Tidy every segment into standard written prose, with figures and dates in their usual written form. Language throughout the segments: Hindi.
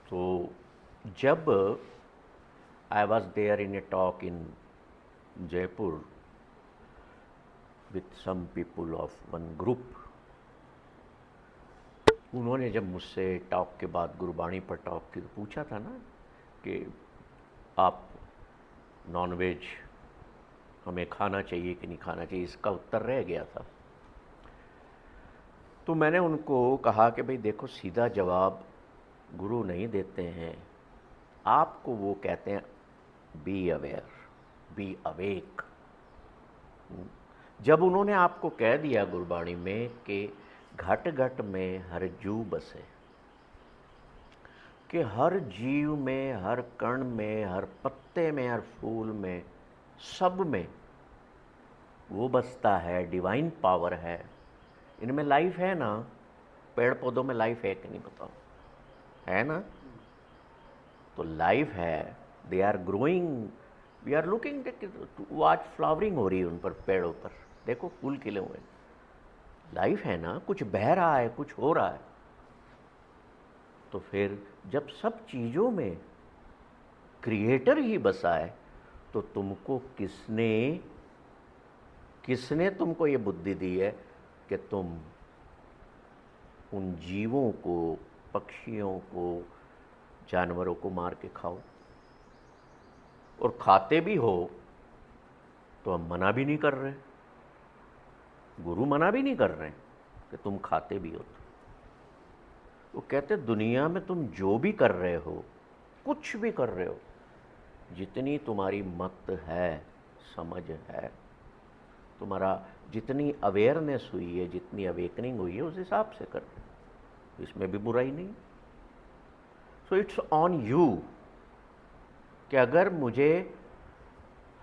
तो जब I was there in a talk in Jaipur with some people of one group, उन्होंने जब मुझसे टॉक के बाद गुरबाणी पर टॉक की तो पूछा था ना कि आप नॉनवेज हमें खाना चाहिए कि नहीं खाना चाहिए, इसका उत्तर रह गया था। तो मैंने उनको कहा कि भाई देखो, सीधा जवाब गुरु नहीं देते हैं आपको, वो कहते हैं बी अवेयर, बी अवेक। जब उन्होंने आपको कह दिया गुरबाणी में कि घट घट में हर जू बसे, कि हर जीव में, हर कण में, हर पत्ते में, हर फूल में, सब में वो बसता है, डिवाइन पावर है, इनमें लाइफ है ना। पेड़ पौधों में लाइफ है कि नहीं बताओ, है ना? तो लाइफ है, they are growing, we are looking, आज फ्लावरिंग हो रही है उन पर, पेड़ों पर देखो फूल खिले हुए, लाइफ है ना, कुछ बह रहा है, कुछ हो रहा है। तो फिर जब सब चीज़ों में क्रिएटर ही बसा है, तो तुमको किसने किसने तुमको ये बुद्धि दी है कि तुम उन जीवों को, पक्षियों को, जानवरों को मार के खाओ? और खाते भी हो तो हम मना भी नहीं कर रहे, गुरु मना भी नहीं कर रहे कि तुम खाते भी हो। तो वो कहते दुनिया में तुम जो भी कर रहे हो, कुछ भी कर रहे हो, जितनी तुम्हारी मत है, समझ है, तुम्हारा जितनी अवेयरनेस हुई है, जितनी अवेकनिंग हुई है, उस हिसाब से कर रहे हो, इसमें भी बुराई नहीं। सो इट्स ऑन यू कि अगर मुझे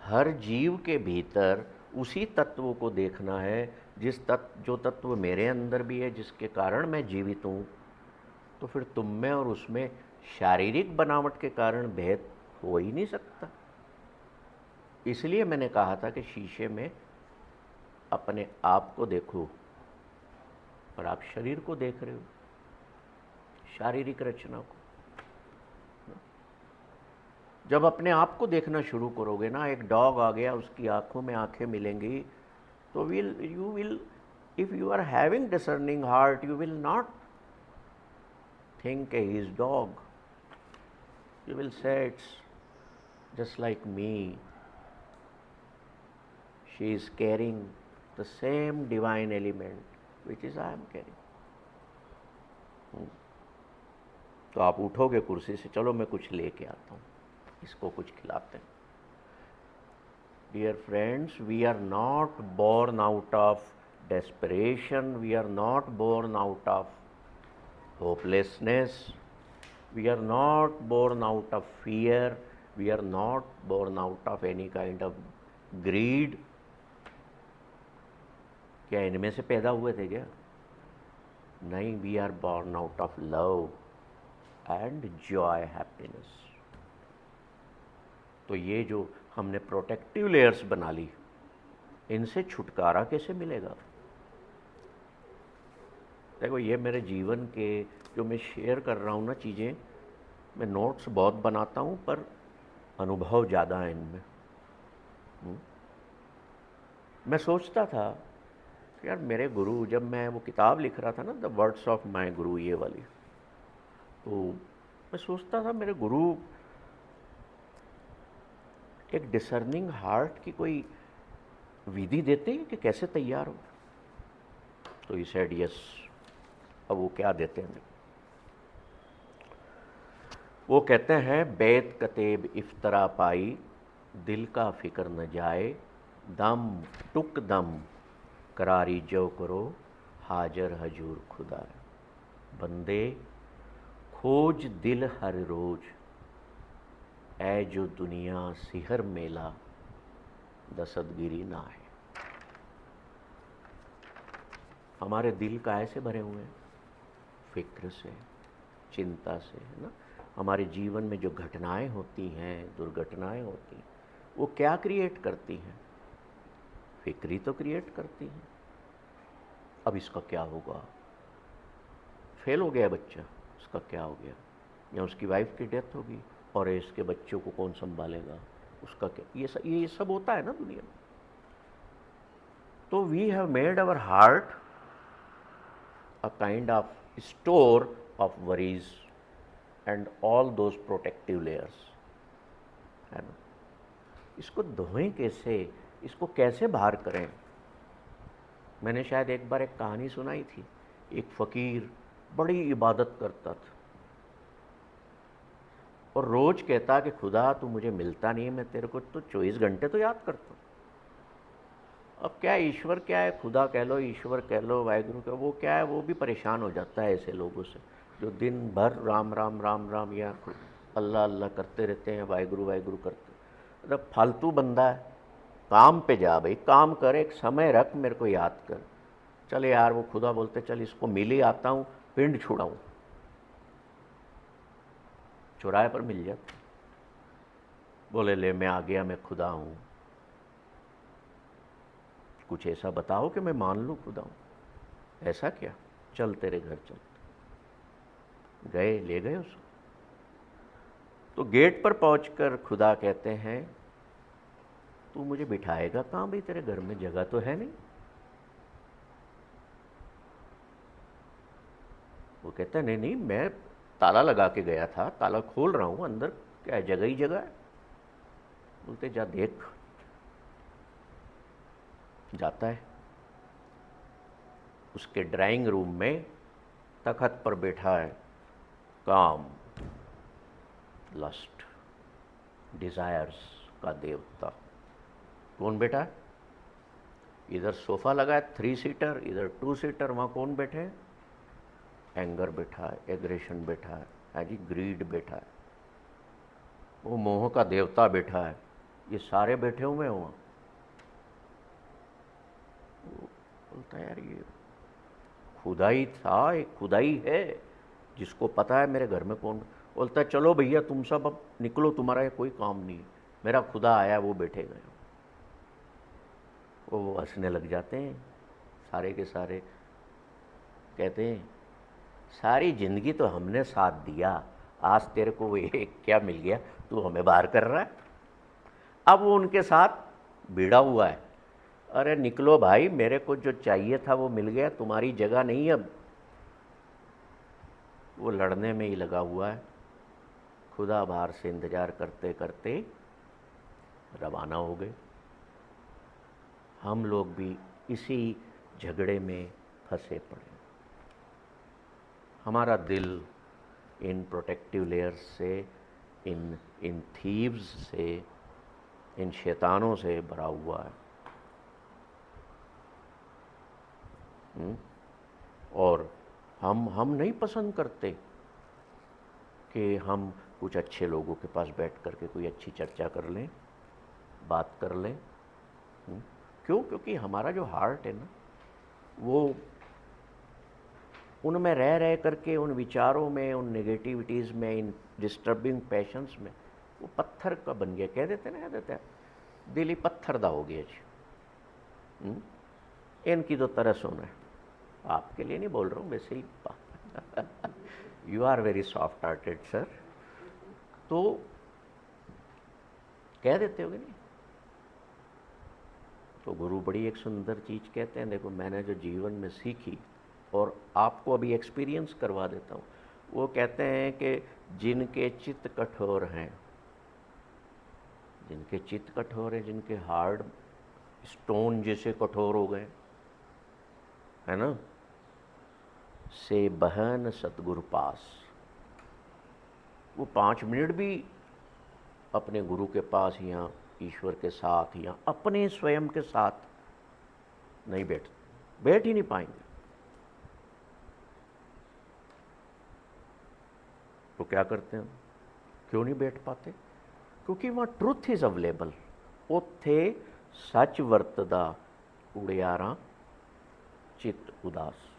हर जीव के भीतर उसी तत्व को देखना है, जो तत्व मेरे अंदर भी है, जिसके कारण मैं जीवित हूँ, तो फिर तुम में और उसमें शारीरिक बनावट के कारण भेद हो ही नहीं सकता। इसलिए मैंने कहा था कि शीशे में अपने आप को देखो, और आप शरीर को देख रहे हो, शारीरिक रचना को। जब अपने आप को देखना शुरू करोगे ना, एक डॉग आ गया, उसकी आंखों में आंखें मिलेंगी, तो you will, if you are having discerning heart, you will not think he is dog. You will say it's just like me. She is carrying the same divine element which is I am carrying. तो आप उठोगे कुर्सी से, चलो मैं कुछ लेके आता हूँ, इसको कुछ खिलाते हैं। Dear friends, we are not born out of desperation, we are not born out of hopelessness, we are not born out of fear, we are not born out of any kind of greed. क्या इनमें से पैदा हुए थे क्या? नहीं, we are born out of love and joy, happiness. तो ये जो हमने प्रोटेक्टिव लेयर्स बना ली, इनसे छुटकारा कैसे मिलेगा? देखो, ये मेरे जीवन के जो मैं शेयर कर रहा हूँ ना चीज़ें, मैं नोट्स बहुत बनाता हूँ, पर अनुभव ज़्यादा है इनमें। मैं सोचता था कि यार मेरे गुरु, जब मैं वो किताब लिख रहा था ना, द वर्ड्स ऑफ माय गुरु, ये वाली, तो मैं सोचता था मेरे गुरु एक डिसर्निंग हार्ट की कोई विधि देते हैं कि कैसे तैयार हो? तो ही सेड यस। अब वो क्या देते हैं? वो कहते हैं, बैत कतेब इफ्तरा पाई, दिल का फिक्र न जाए, दम टुक दम करारी जो करो, हाजर हजूर खुदा। बंदे खोज दिल हर रोज, ऐ जो दुनिया सिहर मेला, दसतगिरी ना है। हमारे दिल काहे से भरे हुए हैं? फिक्र से, चिंता से, है ना? हमारे जीवन में जो घटनाएं होती हैं, दुर्घटनाएं होती हैं, वो क्या क्रिएट करती हैं? फिक्री तो क्रिएट करती हैं। अब इसका क्या होगा? फेल हो गया बच्चा, उसका क्या हो गया? या उसकी वाइफ की डेथ होगी, और इसके बच्चों को कौन संभालेगा, उसका क्या, ये सब होता है ना दुनिया में। तो we have made our heart a kind of store of worries and all those protective layers, है ना। इसको धोएं कैसे, इसको कैसे बाहर करें। मैंने शायद एक बार एक कहानी सुनाई थी, एक फ़कीर बड़ी इबादत करता था और रोज़ कहता कि खुदा तू मुझे मिलता नहीं है, मैं तेरे को तो 24 घंटे तो याद करता हूँ। अब क्या है, ईश्वर क्या है, खुदा कह लो, ईश्वर कह लो, वाहिगुरु कह लो, वो क्या है, वो भी परेशान हो जाता है ऐसे लोगों से जो दिन भर राम राम राम राम या अल्लाह अल्लाह करते रहते हैं, वाहिगुरु वाहिगुरु करते। मतलब फालतू बंदा है, काम पे जा भाई, काम कर, एक समय रख, मेरे को याद कर। चल यार, वो खुदा बोलते चल इसको मिल ही आता हूँ, पिंड छुड़ाऊँ, चौराहे पर मिल जाता। बोले ले मैं आ गया, मैं खुदा हूँ, कुछ ऐसा बताओ कि मैं मान लूँ खुदा हूँ। ऐसा क्या, चल तेरे घर चल। गए, ले गए उसको। तो गेट पर पहुंचकर खुदा कहते हैं तू मुझे बिठाएगा कहाँ भाई, तेरे घर में जगह तो है नहीं। वो कहता है नहीं नहीं, मैं ताला लगा के गया था, ताला खोल रहा हूँ, अंदर क्या है, जगह ही जगह है। बोलते जा देख। जाता है, उसके ड्राइंग रूम में तखत पर बैठा है काम, लस्ट, डिजायर्स का देवता। कौन बैठा है, इधर सोफा लगा है 3 सीटर, इधर 2 सीटर, वहाँ कौन बैठे हैं, एंगर बैठा है, एग्रेशन बैठा है जी, ग्रीड बैठा है, वो मोह का देवता बैठा है, ये सारे बैठे हुए हैं वहाँ। बोलता है यार ये खुदाई था, एक खुदाई है जिसको पता है मेरे घर में कौन। बोलता है चलो भैया तुम सब अब निकलो, तुम्हारा ये कोई काम नहीं है, मेरा खुदा आया, वो बैठे गए। वो हंसने लग जाते हैं सारे के सारे, कहते हैं सारी ज़िंदगी तो हमने साथ दिया, आज तेरे को ये क्या मिल गया, तू हमें बाहर कर रहा है। अब वो उनके साथ भिड़ा हुआ है, अरे निकलो भाई, मेरे को जो चाहिए था वो मिल गया, तुम्हारी जगह नहीं अब। वो लड़ने में ही लगा हुआ है। खुदा बाहर से इंतज़ार करते करते रवाना हो गए। हम लोग भी इसी झगड़े में फंसे पड़े। हमारा दिल इन प्रोटेक्टिव लेयर्स से, इन इन थीव्स से, इन शैतानों से भरा हुआ है। और हम नहीं पसंद करते कि हम कुछ अच्छे लोगों के पास बैठ कर के कोई अच्छी चर्चा कर लें, बात कर लें। क्यों, क्योंकि हमारा जो हार्ट है ना, वो उनमें रह रह करके, उन विचारों में, उन नेगेटिविटीज़ में, इन डिस्टर्बिंग पैशंस में, वो पत्थर का बन गया। कह देते ना, कह देते हैं दिल ही पत्थर दा हो गया जी। इनकी तो तरस होना है, आपके लिए नहीं बोल रहा हूँ, वैसे ही you are very soft hearted sir. तो कह देते होगे नहीं। तो गुरु बड़ी एक सुंदर चीज़ कहते हैं, देखो मैंने जो जीवन में सीखी और आपको अभी एक्सपीरियंस करवा देता हूँ। वो कहते हैं कि जिनके चित्त कठोर हैं, जिनके चित्त कठोर हैं, जिनके हार्ड स्टोन जैसे कठोर हो गए, है ना, से बहन सतगुरु पास। वो 5 मिनट भी अपने गुरु के पास या ईश्वर के साथ या अपने स्वयं के साथ नहीं बैठ ही नहीं पाएंगे। तो क्या करते हैं, क्यों नहीं बैठ पाते, क्योंकि वहाँ ट्रुथ इज़ अवेलेबल। उत्थे सच वरतदा उड़ियारा चित्त उदास।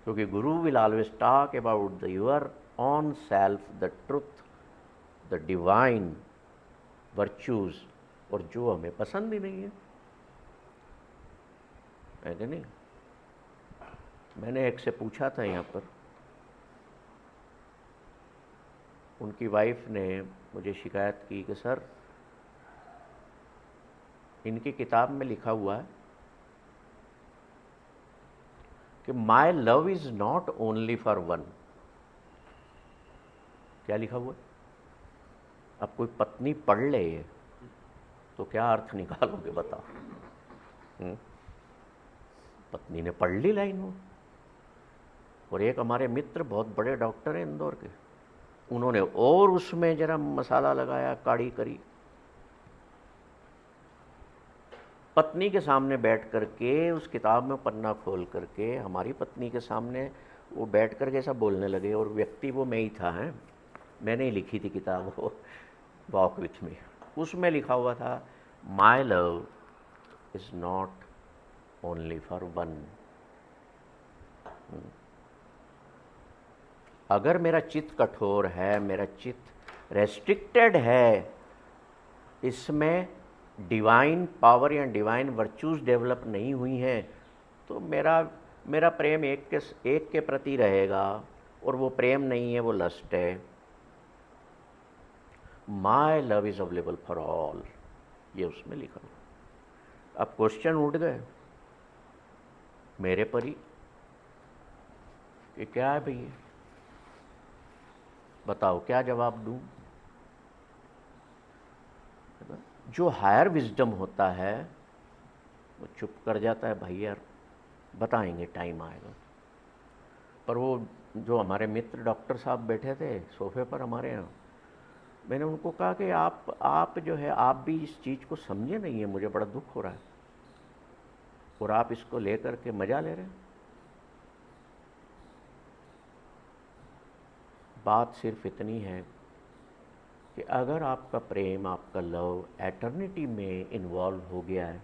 क्योंकि गुरु will always talk about the your on self, the truth, the divine virtues, और जो हमें पसंद ही नहीं है कि नहीं। मैंने एक से पूछा था यहाँ पर उनकी वाइफ ने मुझे शिकायत की कि सर, इनकी किताब में लिखा हुआ है कि my love is not only for one. क्या लिखा हुआ है? अब कोई पत्नी पढ़ ले तो क्या अर्थ निकालोगे बताओ? पत्नी ने पढ़ ली लाइन वो। और एक हमारे मित्र बहुत बड़े डॉक्टर हैं इंदौर के, उन्होंने और उसमें जरा मसाला लगाया, काड़ी करी। पत्नी के सामने बैठ करके उस किताब में पन्ना खोल करके हमारी पत्नी के सामने वो बैठ करके ऐसा बोलने लगे, और व्यक्ति वो मैं ही था। हैं, मैंने ही लिखी थी किताब वो, वॉक विथ मी। उसमें लिखा हुआ था, my love is not only for one. अगर मेरा चित्त कठोर है, मेरा चित्त रेस्ट्रिक्टेड है, इसमें डिवाइन पावर या डिवाइन वर्चूज़ डेवलप नहीं हुई हैं, तो मेरा मेरा प्रेम एक के प्रति रहेगा, और वो प्रेम नहीं है, वो लस्ट है। My love is available for all, ये उसमें लिखा हुआ। अब क्वेश्चन उठ गए मेरे पर ही कि क्या है भैया, बताओ क्या जवाब दूं? जो हायर विजडम होता है वो चुप कर जाता है, भाई यार बताएंगे, टाइम आएगा। पर वो जो हमारे मित्र डॉक्टर साहब बैठे थे सोफे पर हमारे यहाँ, मैंने उनको कहा कि आप जो है, आप भी इस चीज़ को समझे नहीं है, मुझे बड़ा दुख हो रहा है, और आप इसको लेकर के मज़ा ले रहे हैं। बात सिर्फ इतनी है कि अगर आपका प्रेम, आपका लव एटर्निटी में इन्वॉल्व हो गया है,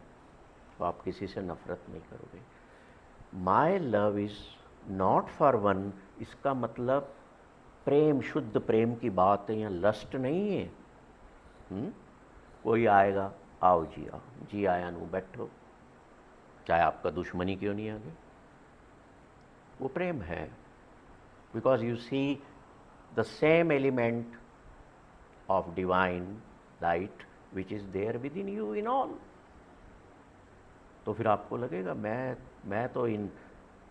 तो आप किसी से नफ़रत नहीं करोगे। My love is not for one, इसका मतलब प्रेम, शुद्ध प्रेम की बात है, यहाँ लस्ट नहीं है। कोई आएगा, आओ जी आओ, जी आया नू बैठो, चाहे आपका दुश्मनी क्यों नहीं आगे, वो प्रेम है। Because you see the same element of divine light which is there within you in all। तो फिर आपको लगेगा मैं तो इन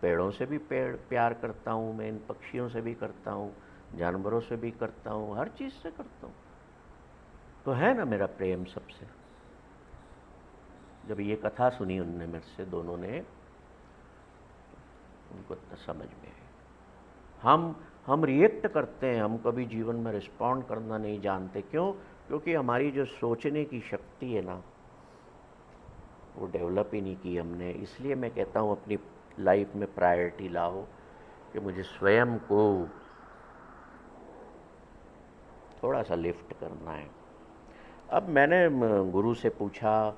पेड़ों से भी प्यार करता हूँ, मैं इन पक्षियों से भी करता हूँ, जानवरों से भी करता हूँ, हर चीज़ से करता हूँ, तो है ना मेरा प्रेम सबसे। जब ये कथा सुनी उनने मेरे से, दोनों ने, उनको तो समझ में है। हम रिएक्ट करते हैं, हम कभी जीवन में रिस्पॉन्ड करना नहीं जानते। क्यों? क्योंकि हमारी जो सोचने की शक्ति है ना, वो डेवलप ही नहीं की हमने। इसलिए मैं कहता हूँ अपनी लाइफ में प्रायोरिटी लाओ कि मुझे स्वयं को थोड़ा सा लिफ्ट करना है। अब मैंने गुरु से पूछा,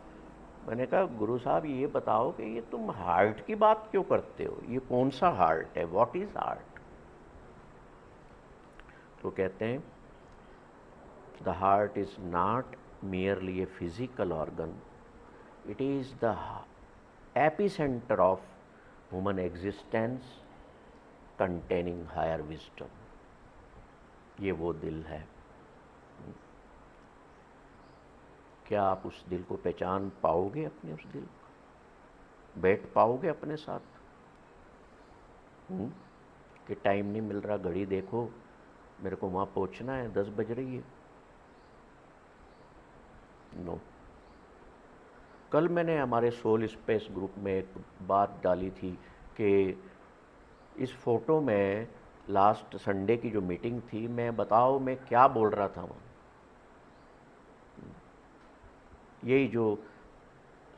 मैंने कहा गुरु साहब ये बताओ कि ये तुम हार्ट की बात क्यों करते हो, ये कौन सा हार्ट है, व्हाट इज़ हार्ट? तो कहते हैं the heart is not merely a physical organ, it is the epicenter of human existence containing higher wisdom। ये वो दिल है। क्या आप उस दिल को पहचान पाओगे? अपने उस दिल को बैठ पाओगे अपने साथ? कि टाइम नहीं मिल रहा, घड़ी देखो, मेरे को वहाँ पहुँचना है, 10 बज रही है। नो। कल मैंने हमारे सोल स्पेस ग्रुप में एक बात डाली थी कि इस फोटो में लास्ट संडे की जो मीटिंग थी, मैं बताओ मैं क्या बोल रहा था वहाँ। यही जो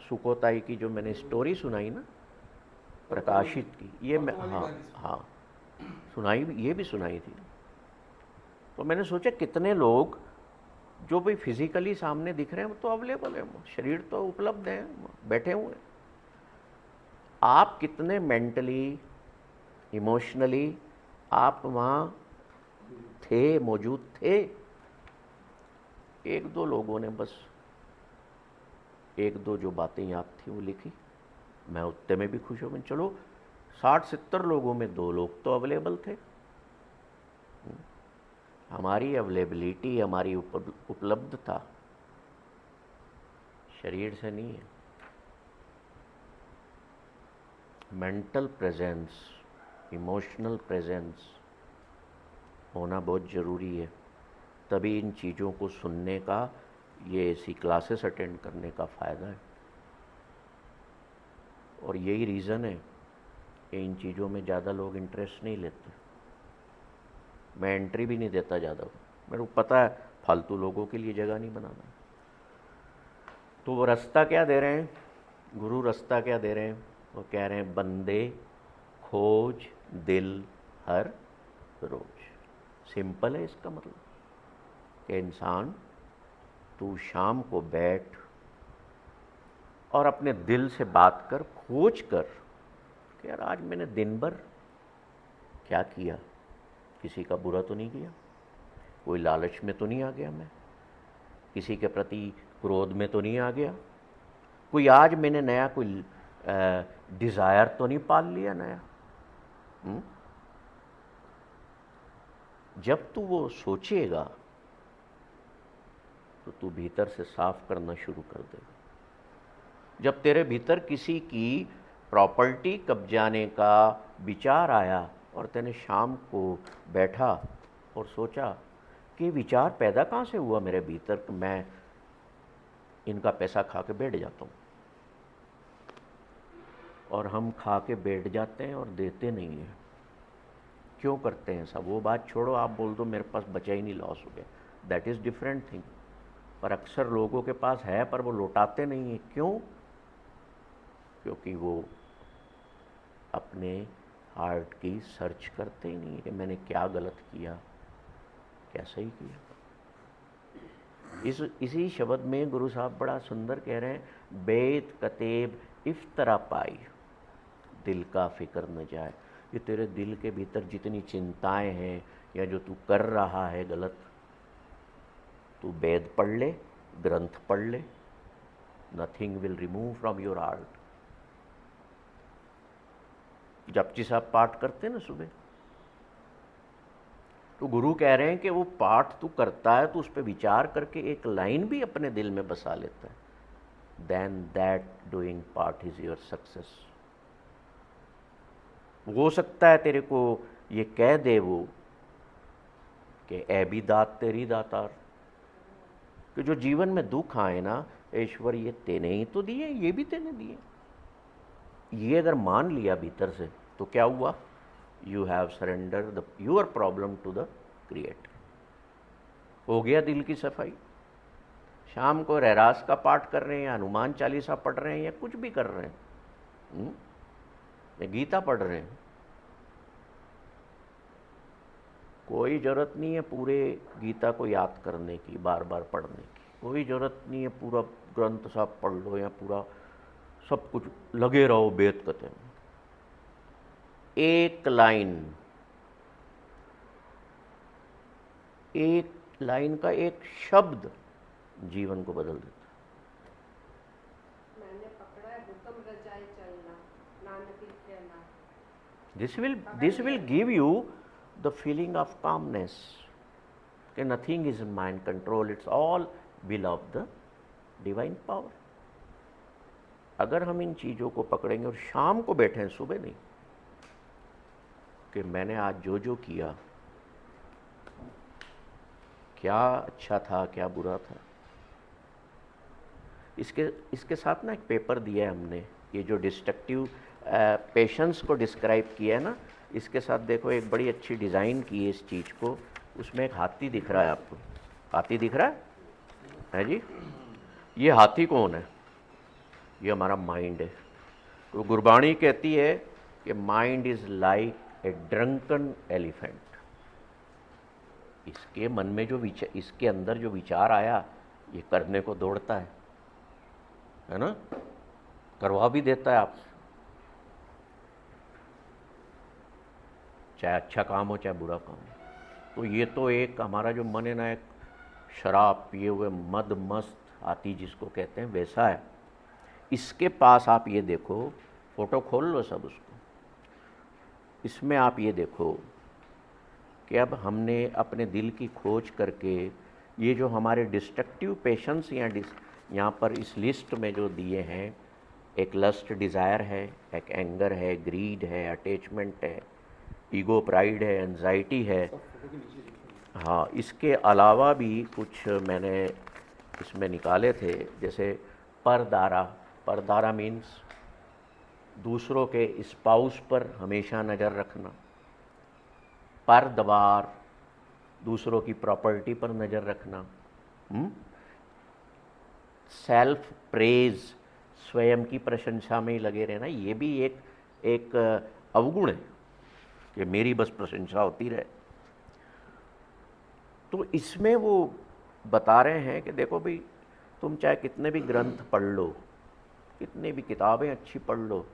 सुकोताई की जो मैंने स्टोरी सुनाई ना, प्रकाशित की, ये मैं हाँ सुनाई, ये भी सुनाई थी। तो मैंने सोचा कितने लोग जो भी फिजिकली सामने दिख रहे हैं वो तो अवेलेबल है, शरीर तो उपलब्ध है, बैठे हुए हैं। आप कितने मेंटली, इमोशनली आप वहाँ थे, मौजूद थे? एक दो लोगों ने बस एक दो जो बातें याद थी वो लिखी, मैं उतने में भी खुश हो गया। चलो 60-70 लोगों में 2 लोग तो अवेलेबल थे। हमारी अवेलेबिलिटी, हमारी उपलब्धता शरीर से नहीं है। मेंटल प्रेजेंस, इमोशनल प्रेजेंस होना बहुत ज़रूरी है। तभी इन चीज़ों को सुनने का, ये ऐसी क्लासेस अटेंड करने का फ़ायदा है। और यही रीज़न है कि इन चीज़ों में ज़्यादा लोग इंटरेस्ट नहीं लेते। मैं एंट्री भी नहीं देता ज़्यादा, मेरे को पता है फालतू लोगों के लिए जगह नहीं बनाना। तो वो रास्ता क्या दे रहे हैं गुरु? रास्ता क्या दे रहे हैं? वो कह रहे हैं बंदे खोज दिल हर रोज। सिंपल है इसका मतलब कि इंसान, तू शाम को बैठ और अपने दिल से बात कर, खोज कर कि यार आज मैंने दिन भर क्या किया। किसी का बुरा तो नहीं किया, कोई लालच में तो नहीं आ गया, मैं किसी के प्रति क्रोध में तो नहीं आ गया, कोई आज मैंने नया कोई डिज़ायर तो नहीं पाल लिया नया। जब तू वो सोचेगा तो तू भीतर से साफ करना शुरू कर देगा। जब तेरे भीतर किसी की प्रॉपर्टी कब्जाने का विचार आया और तूने शाम को बैठा और सोचा कि विचार पैदा कहाँ से हुआ मेरे भीतर कि मैं इनका पैसा खा के बैठ जाता हूँ। और हम खा के बैठ जाते हैं और देते नहीं हैं। क्यों करते हैं सब? वो बात छोड़ो, आप बोल दो मेरे पास बचा ही नहीं, लॉस हो गया, दैट इज़ डिफरेंट थिंग। पर अक्सर लोगों के पास है पर वो लौटाते नहीं हैं। क्यों? क्योंकि वो अपने हार्ट की सर्च करते ही नहीं कि मैंने क्या गलत किया, क्या सही किया। इसी शब्द में गुरु साहब बड़ा सुंदर कह रहे हैं, बेत कतेब इफ्तरा पाई दिल का फिक्र न जाए। ये तेरे दिल के भीतर जितनी चिंताएं हैं या जो तू कर रहा है गलत, तू वेद पढ़ ले, ग्रंथ पढ़ ले, nothing will remove from your heart. Japji साहब पाठ करते ना सुबह, तो गुरु कह रहे हैं कि वो पाठ तू करता है तो उस पर विचार करके एक लाइन भी अपने दिल में बसा लेता है, then that doing part is your success. हो सकता है तेरे को ये कह दे वो कि ऐ भी दात तेरी दातार, कि जो जीवन में दुख आए ना, ईश्वर ये तेने ही तो दिए, ये भी तेने दिए। ये अगर मान लिया भीतर से तो क्या हुआ? You have surrender your problem to the creator. हो गया दिल की सफाई। शाम को रहरास का पाठ कर रहे हैं, हनुमान चालीसा पढ़ रहे हैं, या कुछ भी कर रहे हैं, या गीता पढ़ रहे हैं, कोई ज़रूरत नहीं है पूरे गीता को याद करने की, बार बार पढ़ने की। कोई ज़रूरत नहीं है पूरा ग्रंथ साहब पढ़ लो या पूरा सब कुछ लगे रहो वेद कथे में। एक लाइन का एक शब्द जीवन को बदल देता है। मैंने पकड़ा है हुक्म रजाए चलना, नानक लिखे ना। This will give you the feeling of calmness, कि nothing is in mind control, it's all will of the divine power। अगर हम इन चीज़ों को पकड़ेंगे और शाम को बैठें, सुबह नहीं, कि मैंने आज जो जो किया, क्या अच्छा था क्या बुरा था। इसके साथ ना एक पेपर दिया है हमने, ये जो डिस्ट्रक्टिव पेशेंस को डिस्क्राइब किया है ना, इसके साथ देखो एक बड़ी अच्छी डिज़ाइन की है इस चीज़ को। उसमें एक हाथी दिख रहा है आपको, हाथी दिख रहा है जी? ये हाथी कौन है? ये हमारा माइंड है। तो गुरबाणी कहती है कि mind is like a drunken elephant. इसके मन में जो विचार, इसके अंदर जो विचार आया, ये करने को दौड़ता है ना, करवा भी देता है आपसे, चाहे अच्छा काम हो चाहे बुरा काम हो। तो ये तो एक हमारा जो मन है ना, एक शराब पिए हुए मद मस्त हाथी जिसको कहते हैं, वैसा है। इसके पास आप ये देखो, फोटो खोल लो सब उसको, इसमें आप ये देखो कि अब हमने अपने दिल की खोज करके ये जो हमारे डिस्ट्रक्टिव पेशेंस यहाँ पर इस लिस्ट में जो दिए हैं, एक लस्ट डिज़ायर है, एक एंगर है, ग्रीड है, अटैचमेंट है, ईगो प्राइड है, एंजाइटी है। हाँ, इसके अलावा भी कुछ मैंने इसमें निकाले थे, जैसे परदारा। परदारा मीन्स दूसरों के स्पाउस पर हमेशा नज़र रखना। परदवार, दूसरों की प्रॉपर्टी पर नज़र रखना। सेल्फ प्रेज, स्वयं की प्रशंसा में ही लगे रहना, ये भी एक अवगुण है कि मेरी बस प्रशंसा होती रहे। तो इसमें वो बता रहे हैं कि देखो भाई, तुम चाहे कितने भी ग्रंथ पढ़ लो, कितनी भी किताबें अच्छी पढ़ लो,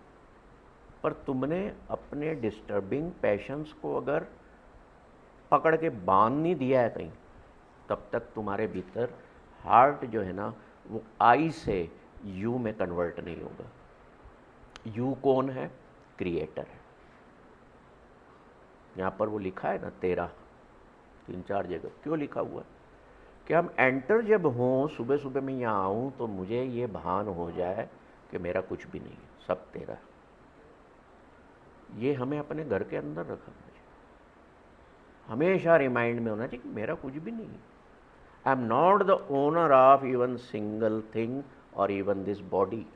पर तुमने अपने डिस्टर्बिंग पैशंस को अगर पकड़ के बांध नहीं दिया है कहीं, तब तक तुम्हारे भीतर हार्ट जो है ना, वो आई से यू में कन्वर्ट नहीं होगा। यू कौन है? क्रिएटर है। यहाँ पर वो लिखा है ना 13, 3-4 जगह क्यों लिखा हुआ है कि हम एंटर जब हों, सुबह सुबह मैं यहाँ आऊँ तो मुझे ये भान हो जाए कि मेरा कुछ भी नहीं है, सब तेरा है। ये हमें अपने घर के अंदर रखना चाहिए, हमेशा रिमाइंड में होना चाहिए कि मेरा कुछ भी नहीं है। I am not the owner of even single thing और इवन दिस बॉडी।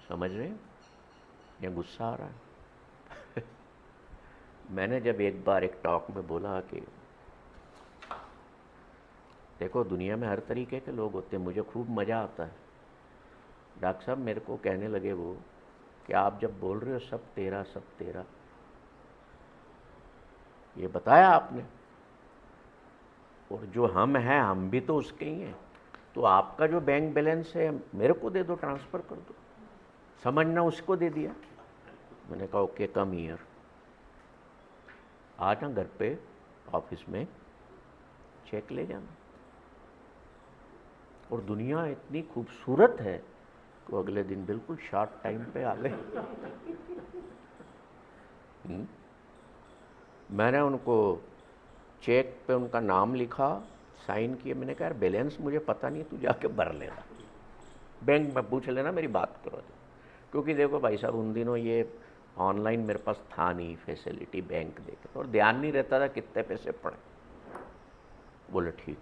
समझ रहे हैं या गुस्सा आ रहा है? मैंने जब एक बार एक टॉक में बोला कि देखो, दुनिया में हर तरीके के लोग होते हैं, मुझे खूब मज़ा आता है। डॉक्टर साहब मेरे को कहने लगे वो कि आप जब बोल रहे हो सब तेरा सब तेरा, ये बताया आपने, और जो हम हैं हम भी तो उसके ही हैं, तो आपका जो बैंक बैलेंस है मेरे को दे दो, ट्रांसफ़र कर दो। समझना उसको दे दिया। मैंने कहा ओके, कम हियर, आ जा घर पे ऑफिस में, चेक ले जाना। और दुनिया इतनी खूबसूरत है कि वो अगले दिन बिल्कुल शॉर्ट टाइम पे आ गए। मैंने उनको चेक पे उनका नाम लिखा, साइन किए। मैंने कहा यार बैलेंस मुझे पता नहीं, तू जाके भर लेना, बैंक में पूछ लेना, मेरी बात करो। क्योंकि देखो भाई साहब, उन दिनों ये ऑनलाइन मेरे पास था नहीं फैसिलिटी बैंक देखे, और ध्यान नहीं रहता था कितने पैसे पड़े। बोले ठीक।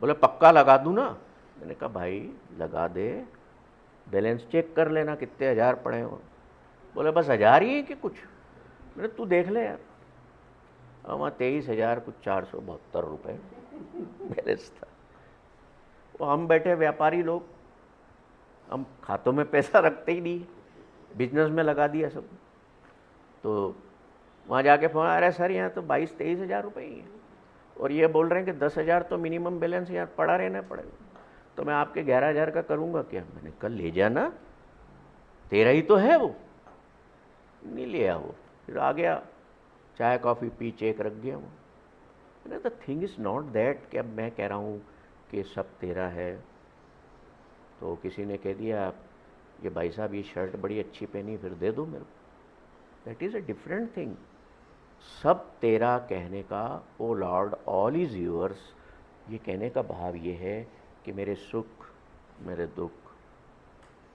बोले पक्का लगा दूँ ना? मैंने कहा भाई लगा दे, बैलेंस चेक कर लेना कितने हज़ार पड़े हो। बोले बस 1000 ही है कि कुछ? मैंने तू देख ले यार। और वहाँ 23,000 कुछ 472 रुपये बैलेंस था। वो हम बैठे व्यापारी लोग, हम खातों में पैसा रखते ही नहीं, बिजनेस में लगा दिया सब। तो वहाँ जाके फोन, अरे सर यहाँ तो 22-23 हज़ार रुपये ही हैं, और ये बोल रहे हैं कि 10,000 तो मिनिमम बैलेंस यहाँ पड़ा रहना पड़ेगा, तो मैं आपके 11,000 का करूँगा क्या? मैंने कल ले जाना, तेरा ही तो है वो। नहीं लिया वो, फिर आ गया, चाय कॉफ़ी पी, चेक रख गया वो। मैंने the thing is not that कि अब मैं कह रहा हूँ कि सब तेरा है। तो किसी ने कह दिया ये भाई साहब ये शर्ट बड़ी अच्छी पहनी, फिर दे दो मेरे को। That is a different thing. सब तेरा कहने का, ओ लॉर्ड ऑल इज़ यूअर्स, ये कहने का भाव ये है कि मेरे सुख, मेरे दुख,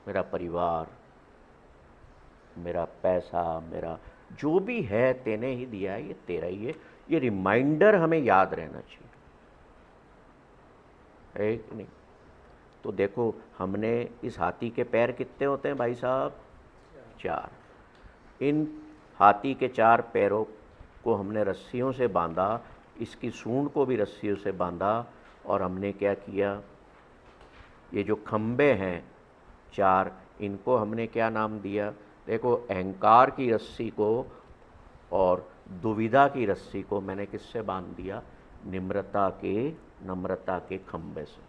मेरा परिवार, मेरा पैसा, मेरा जो भी है तेने ही दिया है, ये तेरा ही है। ये रिमाइंडर हमें याद रहना चाहिए, है कि नहीं? तो देखो, हमने इस हाथी के पैर कितने होते हैं भाई साहब? 4। इन हाथी के 4 पैरों को हमने रस्सियों से बांधा, इसकी सूंड को भी रस्सियों से बांधा, और हमने क्या किया, ये जो खंबे हैं 4, इनको हमने क्या नाम दिया? देखो, अहंकार की रस्सी को और दुविधा की रस्सी को मैंने किससे बांध दिया? नम्रता के खंबे से।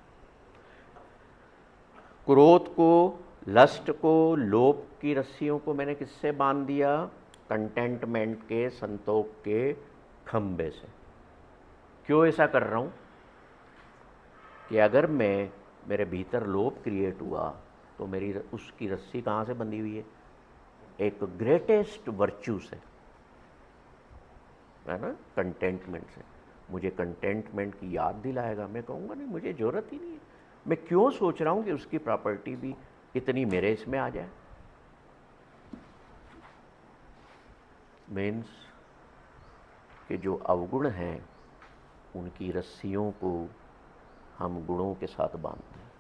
क्रोध को, लस्ट को, लोभ की रस्सियों को मैंने किससे बांध दिया? कंटेंटमेंट के, संतोष के खंबे से। क्यों ऐसा कर रहा हूँ कि अगर मेरे भीतर लोभ क्रिएट हुआ तो मेरी उसकी रस्सी कहाँ से बंधी हुई है? एक ग्रेटेस्ट वर्च्यू से, है ना, कंटेंटमेंट से। मुझे कंटेंटमेंट की याद दिलाएगा, मैं कहूँगा नहीं मुझे ज़रूरत ही नहीं है, मैं क्यों सोच रहा हूँ कि उसकी प्रॉपर्टी भी इतनी मेरे इसमें आ जाए। मीन्स कि जो अवगुण हैं उनकी रस्सियों को हम गुणों के साथ बांधते हैं।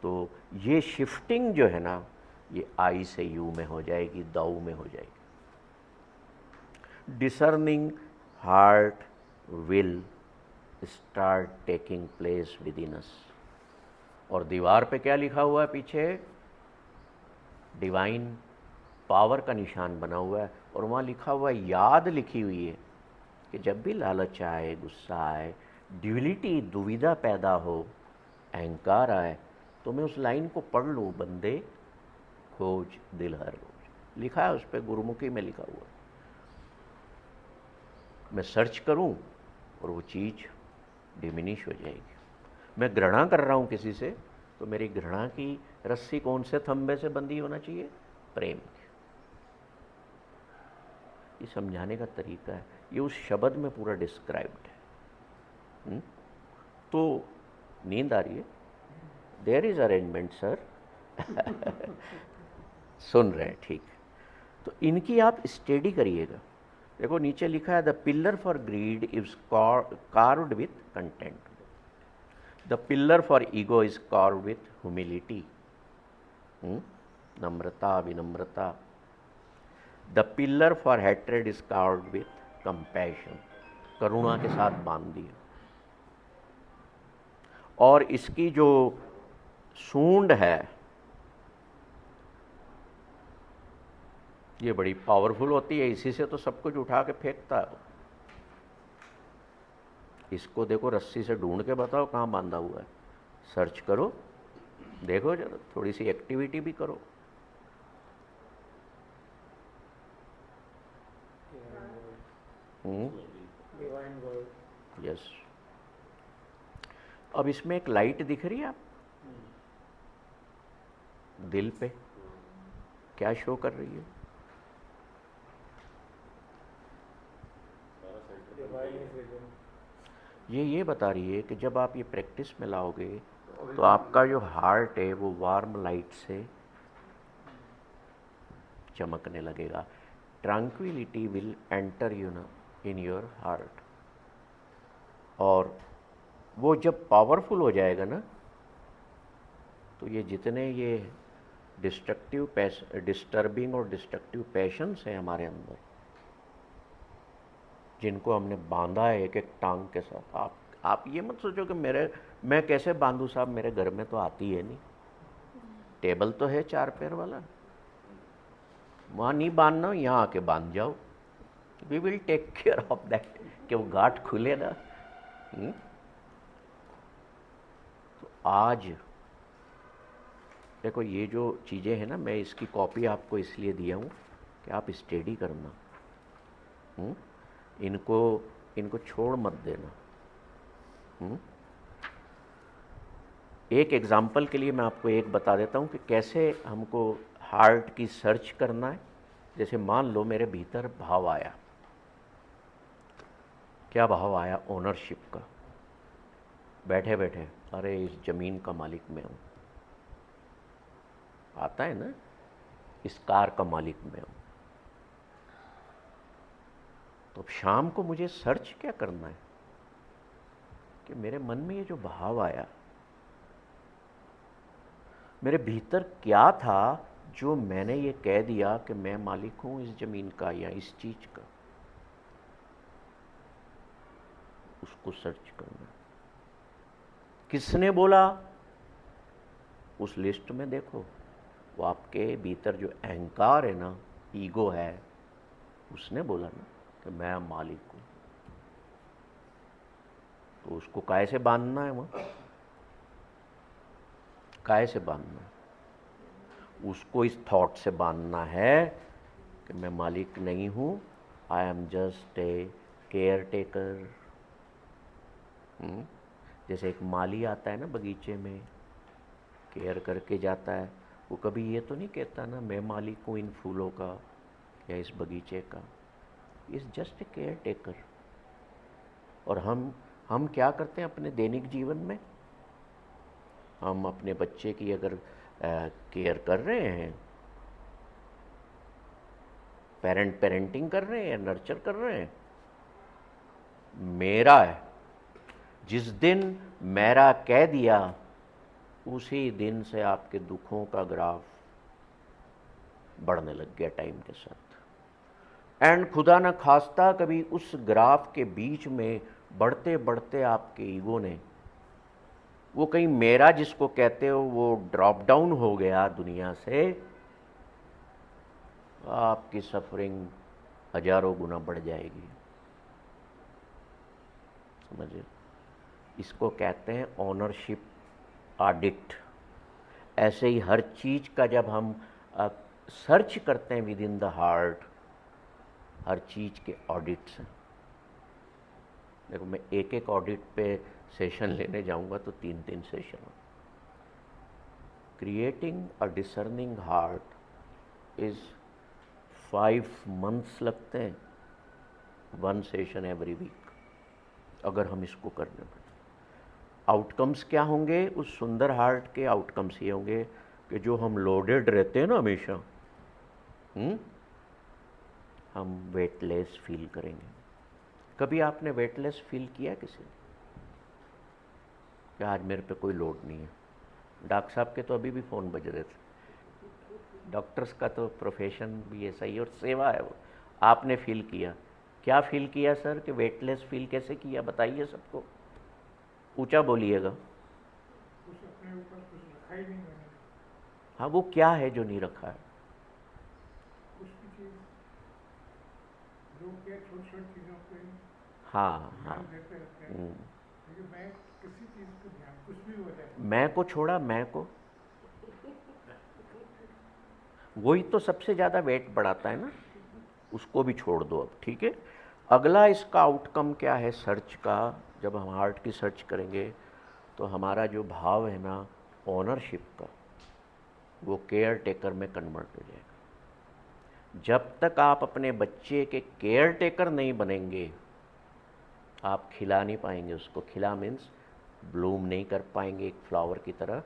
तो ये शिफ्टिंग जो है ना, ये आई से यू में हो जाएगी, दाऊ में हो जाएगी। Discerning heart will start taking place within us. और दीवार पे क्या लिखा हुआ है पीछे? डिवाइन पावर का निशान बना हुआ है, और वहाँ लिखा हुआ है, याद लिखी हुई है कि जब भी लालच आए, गुस्सा आए, ड्यूलिटी दुविधा पैदा हो, अहंकार आए, तो मैं उस लाइन को पढ़ लूँ, बंदे खोज दिल हर रोज। लिखा है उस पर, गुरुमुखी में लिखा हुआ है। मैं सर्च करूं और वो चीज़ डिमिनिश हो जाएगी। मैं घृणा कर रहा हूं किसी से, तो मेरी घृणा की रस्सी कौन से थंबे से बंधी होना चाहिए? प्रेम की। ये समझाने का तरीका है, ये उस शब्द में पूरा डिस्क्राइब्ड है। तो नींद आ रही है? There is arrangement sir. सुन रहे हैं, ठीक है। तो इनकी आप स्टडी करिएगा। देखो नीचे लिखा है, the pillar for greed is carved with content, the pillar for ego is carved with humility, नम्रता, विनम्रता, the pillar for hatred is carved with compassion, करुणा के साथ बांध दिया। और इसकी जो सूंड है ये बड़ी पावरफुल होती है, इसी से तो सब कुछ उठा के फेंकता है। इसको देखो, रस्सी से ढूंढ के बताओ कहाँ बांधा हुआ है, सर्च करो, देखो जरा, थोड़ी सी एक्टिविटी भी करो। यस। अब इसमें एक लाइट दिख रही है आप दिल पे, क्या शो कर रही है? ये बता रही है कि जब आप ये प्रैक्टिस में लाओगे तो आपका जो हार्ट है वो वार्म लाइट से चमकने लगेगा। ट्रैंक्विलिटी विल एंटर यू ना इन योर हार्ट। और वो जब पावरफुल हो जाएगा ना, तो ये जितने ये डिस्टर्बिंग और डिस्ट्रक्टिव पैशंस हैं हमारे अंदर, जिनको हमने बांधा है एक एक टांग के साथ। आप ये मत सोचो कि मैं कैसे बांधूं साहब, मेरे घर में तो आती है नहीं, टेबल तो है 4 पैर वाला, वहाँ नहीं बांधना, यहाँ आके बांध जाओ, we will take care of that, कि वो गांठ खुले ना। तो आज देखो ये जो चीज़ें हैं ना, मैं इसकी कॉपी आपको इसलिए दिया हूँ कि आप स्टडी करना, इनको छोड़ मत देना। एक एग्जाम्पल के लिए मैं आपको एक बता देता हूँ कि कैसे हमको हार्ट की सर्च करना है। जैसे मान लो मेरे भीतर भाव आया, क्या भाव आया? ओनरशिप का। बैठे बैठे अरे इस ज़मीन का मालिक मैं हूँ, आता है ना, इस कार का मालिक मैं हूँ। तो शाम को मुझे सर्च क्या करना है कि मेरे मन में ये जो भाव आया, मेरे भीतर क्या था जो मैंने ये कह दिया कि मैं मालिक हूँ इस ज़मीन का या इस चीज़ का। उसको सर्च करना। किसने बोला? उस लिस्ट में देखो, वो आपके भीतर जो अहंकार है ना, ईगो है, उसने बोला ना कि मैं मालिक हूँ। तो उसको काहे से बांधना है? वहाँ काहे से बांधना है? उसको इस थॉट से बांधना है कि मैं मालिक नहीं हूँ, I am just a care taker. जैसे एक माली आता है ना बगीचे में, केयर करके जाता है, वो कभी ये तो नहीं कहता ना मैं मालिक हूँ इन फूलों का या इस बगीचे का। Is just a care taker. और हम क्या करते हैं अपने दैनिक जीवन में? हम अपने बच्चे की अगर केयर कर रहे हैं, पेरेंटिंग कर रहे हैं, नर्चर कर रहे हैं, मेरा है, जिस दिन मेरा कह दिया उसी दिन से आपके दुखों का ग्राफ बढ़ने लग गया टाइम के साथ। एंड खुदा न खास्ता कभी उस ग्राफ के बीच में बढ़ते बढ़ते आपके ईगो ने वो कहीं मेरा जिसको कहते हो वो ड्रॉप डाउन हो गया दुनिया से, आपकी सफरिंग हजारों गुना बढ़ जाएगी। समझे? इसको कहते हैं ऑनरशिप ऑडिट। ऐसे ही हर चीज़ का जब हम सर्च करते हैं विद इन द हार्ट, हर चीज़ के ऑडिट्स हैं। देखो मैं एक एक ऑडिट पे सेशन लेने जाऊंगा तो 3-3 session. Creating a discerning heart is 5 months लगते हैं, 1 सेशन एवरी वीक, अगर हम इसको करने पड़े। आउटकम्स क्या होंगे? उस सुंदर हार्ट के आउटकम्स ये होंगे कि जो हम लोडेड रहते हैं ना हमेशा, हम वेटलेस फील करेंगे। कभी आपने वेटलेस फील किया किसी ने? कि आज मेरे पे कोई लोड नहीं है? डॉक्टर साहब के तो अभी भी फ़ोन बज रहे थे। डॉक्टर्स का तो प्रोफेशन भी ऐसा ही और सेवा है वो। आपने फील किया? क्या फील किया सर? कि वेटलेस फील कैसे किया बताइए सबको, ऊंचा बोलिएगा। कुछ अपने ऊपर कुछ रखा ही नहीं मैंने। हाँ, वो क्या है जो नहीं रखा है? कुछ भी चीज़ जो क्या छोटी छोटी चीज़ों पे हाँ ध्यान हाँ। देते रहते हैं, लेकिन मैं किसी चीज़ को ध्यान कुछ भी हो जाए। मैं को छोड़ा, मैं को, वही तो सबसे ज़्यादा वेट बढ़ाता है ना, उसको भी छोड़ दो अब, ठीक है। अगला इसका आउटकम क्या है सर्च का? जब हम हार्ट की सर्च करेंगे तो हमारा जो भाव है ना ओनरशिप का, वो केयर टेकर में कन्वर्ट हो जाएगा। जब तक आप अपने बच्चे के केयर टेकर नहीं बनेंगे, आप खिला नहीं पाएंगे उसको। खिला मीन्स ब्लूम नहीं कर पाएंगे, एक फ्लावर की तरह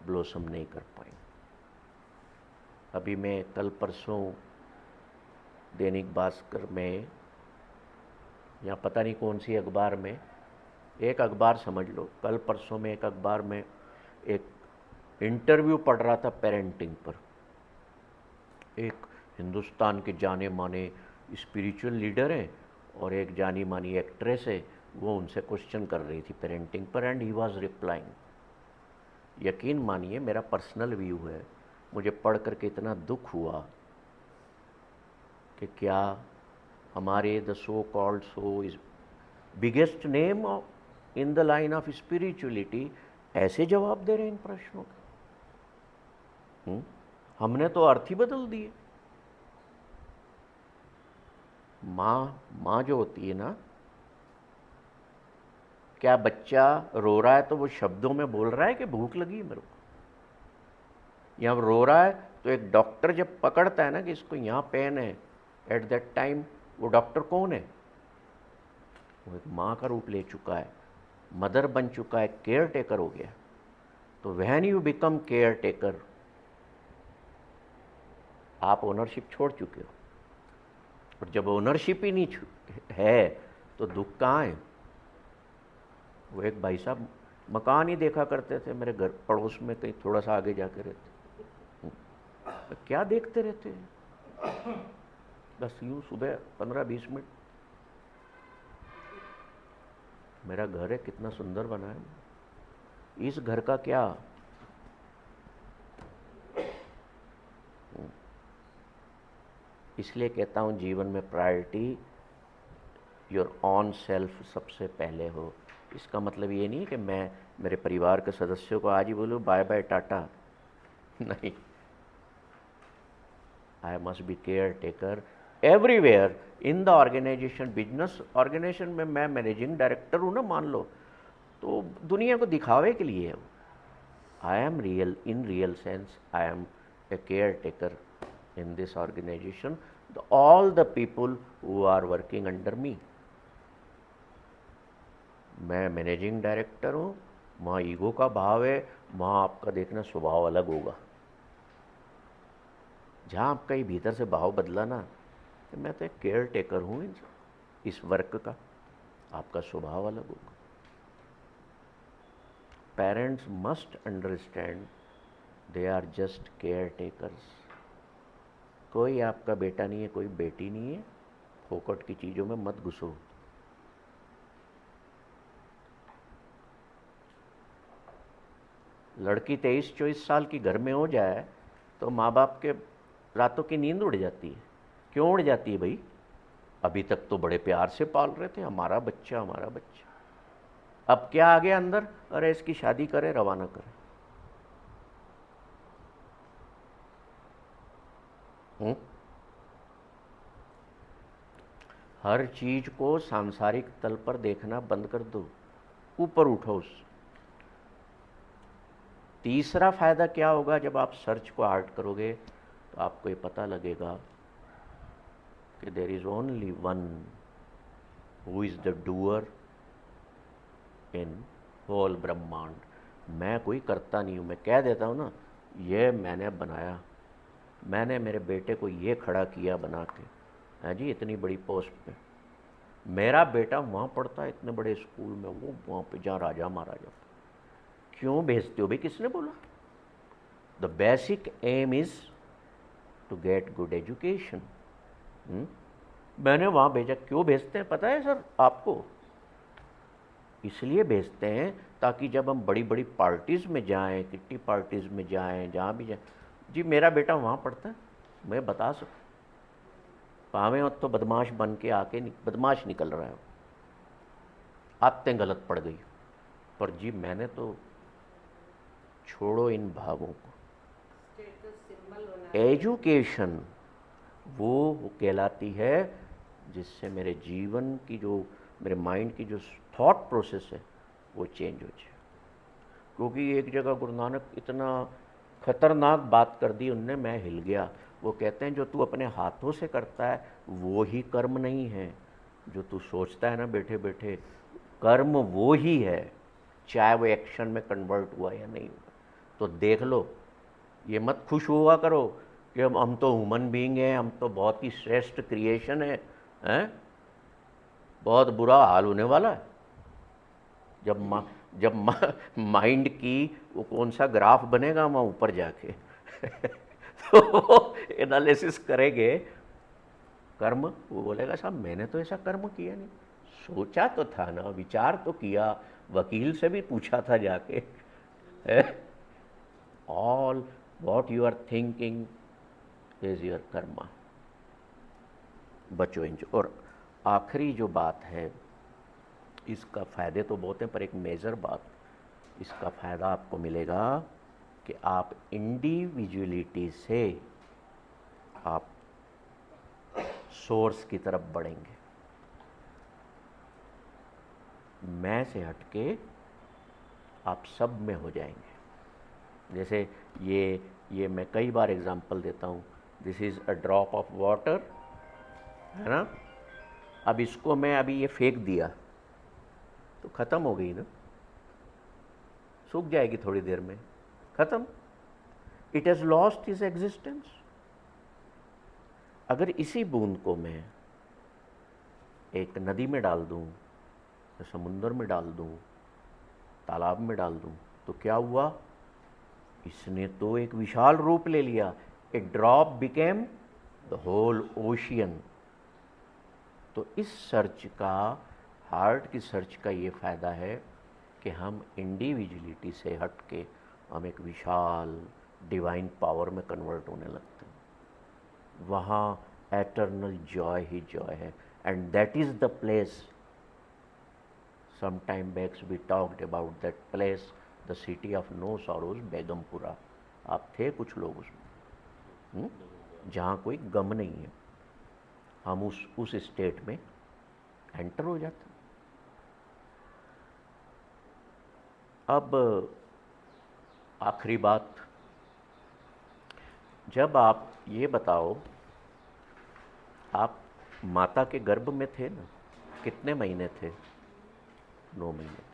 ब्लोसम नहीं कर पाएंगे। अभी मैं कल परसों दैनिक भास्कर में या पता नहीं कौन सी अखबार में, एक अखबार समझ लो, कल परसों में एक अखबार में एक इंटरव्यू पढ़ रहा था पेरेंटिंग पर। एक हिंदुस्तान के जाने माने स्पिरिचुअल लीडर हैं और एक जानी मानी एक्ट्रेस है, वो उनसे क्वेश्चन कर रही थी पेरेंटिंग पर, एंड ही वाज रिप्लाइंग। यकीन मानिए मेरा पर्सनल व्यू है, मुझे पढ़ करके इतना दुख हुआ कि क्या हमारे the so called so is biggest name in the line of spirituality ऐसे जवाब दे रहे हैं इन प्रश्नों के। हमने तो अर्थ ही बदल दिए। माँ जो होती है ना, क्या बच्चा रो रहा है तो वो शब्दों में बोल रहा है कि भूख लगी है मेरे को? या रो रहा है तो एक डॉक्टर जब पकड़ता है ना कि इसको यहाँ पेन है, एट दैट टाइम वो डॉक्टर कौन है? वो एक माँ का रूप ले चुका है, मदर बन चुका है, केयर टेकर हो गया। तो when you become care taker, आप ओनरशिप छोड़ चुके हो। और जब ओनरशिप ही नहीं है तो दुख कहाँ है? वो एक भाई साहब मकान ही देखा करते थे मेरे घर पड़ोस में, कहीं थोड़ा सा आगे जाके रहते। क्या देखते रहते हैं? बस यूँ सुबह 15-20 मिनट, मेरा घर है कितना सुंदर बना है, इस घर का क्या? इसलिए कहता हूँ जीवन में प्रायोरिटी योर ऑन सेल्फ सबसे पहले हो। इसका मतलब ये नहीं कि मैं मेरे परिवार के सदस्यों को आज ही बोलूँ बाय बाय टाटा, नहीं। I must be care taker everywhere in the organisation. Business organisation में मैं मैनेजिंग डायरेक्टर हूँ ना, मान लो, तो दुनिया को दिखावे के लिए है। I am real, in real sense, I am a caretaker in this organization. All the people who are working under me. मैं मैनेजिंग डायरेक्टर हूँ, वहाँ ईगो का भाव है, वहाँ आपका देखना स्वभाव अलग होगा। जहाँ आपका ये भीतर से भाव बदला ना, तो मैं तो एक केयर टेकर हूँ इस वर्क का, आपका स्वभाव अलग होगा। Parents must understand they are just care takers. कोई आपका बेटा नहीं है, कोई बेटी नहीं है, फोकट की चीज़ों में मत घुसो। लड़की 23-24 साल की घर में हो जाए तो माँ बाप के रातों की नींद उड़ जाती है। क्यों उड़ जाती है भाई? अभी तक तो बड़े प्यार से पाल रहे थे, हमारा बच्चा हमारा बच्चा। अब क्या आ गया अंदर? अरे इसकी शादी करे, रवाना करे। हर चीज को सांसारिक तल पर देखना बंद कर दो, ऊपर उठो उससे। तीसरा फायदा क्या होगा? जब आप सर्च को हार्ड करोगे तो आपको ये पता लगेगा कि there is only one who is the doer in whole ब्रह्मांड। मैं कोई करता नहीं हूँ, मैं कह देता हूँ ना, ये मैंने बनाया, मैंने मेरे बेटे को ये खड़ा किया बना के, है जी, इतनी बड़ी पोस्ट पे। मेरा बेटा वहाँ पढ़ता है इतने बड़े स्कूल में, वो वहाँ पे जहाँ राजा महाराजा। क्यों भेजते हो भाई? किसने बोला? The basic aim is to get good education. मैंने वहाँ भेजा। क्यों भेजते हैं पता है सर आपको? इसलिए भेजते हैं ताकि जब हम बड़ी बड़ी पार्टीज़ में जाएं, किट्टी पार्टीज़ में जाएं, जहाँ भी जाएं, जी मेरा बेटा वहाँ पढ़ता है, मैं बता सकूँ। पावे तो बदमाश बन के आके बदमाश निकल रहा है, आदतें गलत पड़ गई, पर जी मैंने तो छोड़ो इन भावों को। स्टेटस सिंबल होना। एजुकेशन वो कहलाती है जिससे मेरे जीवन की जो, मेरे माइंड की जो थॉट प्रोसेस है वो चेंज हो जाए। क्योंकि एक जगह गुरु नानक इतना खतरनाक बात कर दी उनने, मैं हिल गया। वो कहते हैं जो तू अपने हाथों से करता है वो ही कर्म नहीं है, जो तू सोचता है ना बैठे बैठे, कर्म वो ही है, चाहे वो एक्शन में कन्वर्ट हुआ या नहीं हुआ। तो देख लो, ये मत खुश हुआ करो कि हम तो ह्यूमन बीइंग हैं, हम तो बहुत ही श्रेष्ठ क्रिएशन है, हैं? बहुत बुरा हाल होने वाला है जब माइंड की वो कौन सा ग्राफ बनेगा वहाँ ऊपर जाके तो एनालिसिस करेंगे कर्म, वो बोलेगा साहब मैंने तो ऐसा कर्म किया नहीं, सोचा तो था ना, विचार तो किया, वकील से भी पूछा था जाके। All what you are thinking is your karma. बचो इन। और आखिरी जो बात है, इसका फ़ायदे तो बहुत हैं पर एक मेजर बात, इसका फ़ायदा आपको मिलेगा कि आप इंडिविजुअलिटी से आप सोर्स की तरफ बढ़ेंगे। मैं से हटके आप सब में हो जाएंगे। जैसे ये मैं कई बार एग्जांपल देता हूँ, this is a drop of water, है ना? अब इसको मैं अभी ये फेंक दिया तो ख़त्म हो गई ना, सूख जाएगी थोड़ी देर में, ख़त्म। It has lost is existence. अगर इसी बूंद को मैं एक नदी में डाल दूँ, समुंदर में डाल दूँ, तालाब में डाल दूँ, तो क्या हुआ? इसने तो एक विशाल रूप ले लिया। A drop became the whole ocean. तो इस सर्च का, हार्ट की सर्च का ये फ़ायदा है कि हम इंडिविजुअलिटी से हट के हम एक विशाल डिवाइन पावर में कन्वर्ट होने लगते हैं। वहाँ एटर्नल जॉय ही जॉय है, and that is the place. Some time backs we talked about that place, the city of no sorrows, Begumpura. आप थे कुछ लोग उसमें, जहाँ कोई गम नहीं है। हम उस स्टेट में एंटर हो जाते हैं। अब आखिरी बात, जब आप ये बताओ, आप माता के गर्भ में थे ना, कितने महीने थे? 9 महीने।